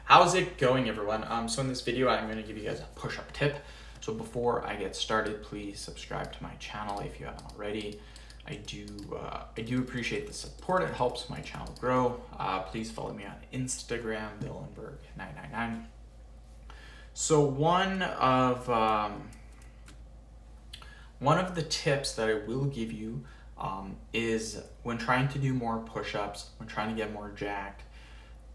How's it going, everyone? So in this video, I'm going to give you guys a push-up tip. So before I get started, please subscribe to my channel if you haven't already. I do appreciate the support. It helps my channel grow. Please follow me on Instagram, Villenberg999. So one of the tips that I will give you is when trying to do more push-ups, when trying to get more jacked,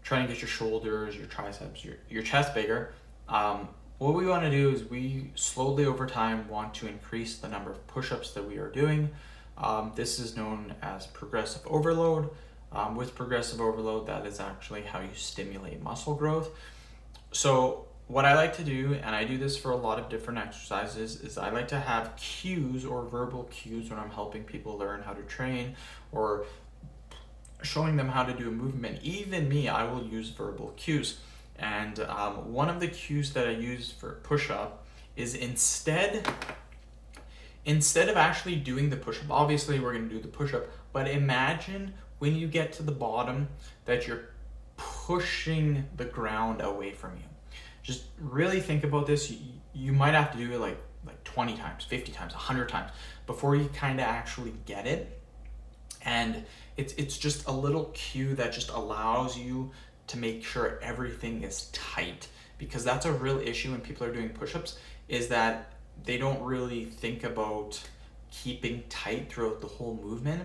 trying to get your shoulders, your triceps, your chest bigger, what we want to do is we slowly over time want to increase the number of push-ups that we are doing. This is known as progressive overload. With progressive overload, that is actually how you stimulate muscle growth. So what I like to do, and I do this for a lot of different exercises, is I like to have cues or verbal cues when I'm helping people learn how to train or showing them how to do a movement. Even me, I will use verbal cues. And one of the cues that I use for push-up is instead of actually doing the push-up, obviously we're going to do the push-up, but imagine when you get to the bottom that you're pushing the ground away from you. Just really think about this. You might have to do it like 20 times, 50 times, 100 times before you kind of actually get it. And it's just a little cue that just allows you to make sure everything is tight, because that's a real issue when people are doing push-ups, is that they don't really think about keeping tight throughout the whole movement.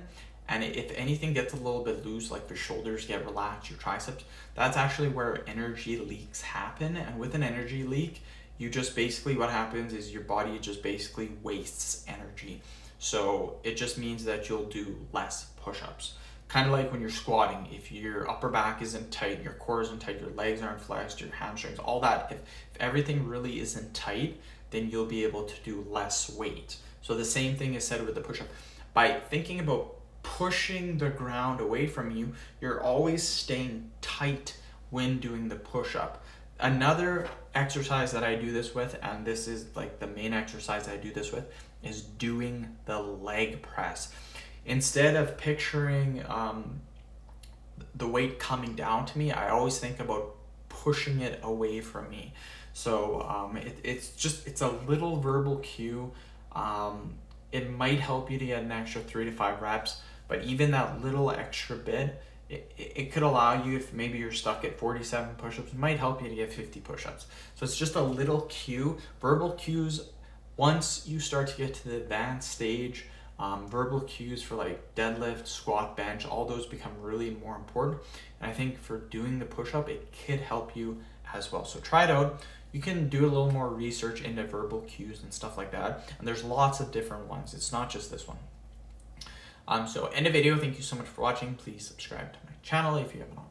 And if anything gets a little bit loose, like your shoulders get relaxed, your triceps, that's actually where energy leaks happen. And with an energy leak, you just basically, what happens is your body just basically wastes energy. So it just means that you'll do less push-ups. Kind of like when you're squatting, if your upper back isn't tight, your core isn't tight, your legs aren't flexed, your hamstrings, all that, if everything really isn't tight, then you'll be able to do less weight. So the same thing is said with the push-up. By thinking about pushing the ground away from you, you're always staying tight when doing the push-up. Another exercise that I do this with, and this is like the main exercise I do this with, is doing the leg press. Instead of picturing the weight coming down to me, I always think about pushing it away from me. So it's a little verbal cue. It might help you to get an extra 3 to 5 reps, but even that little extra bit, it could allow you, if maybe you're stuck at 47 push-ups, it might help you to get 50 push-ups. So it's just a little cue. Verbal cues, once you start to get to the advanced stage, verbal cues for like deadlift, squat, bench, all those become really more important. And I think for doing the push-up, it could help you as well. So try it out. You can do a little more research into verbal cues and stuff like that. And there's lots of different ones. It's not just this one. So end of video. Thank you so much for watching. Please subscribe to my channel if you haven't already.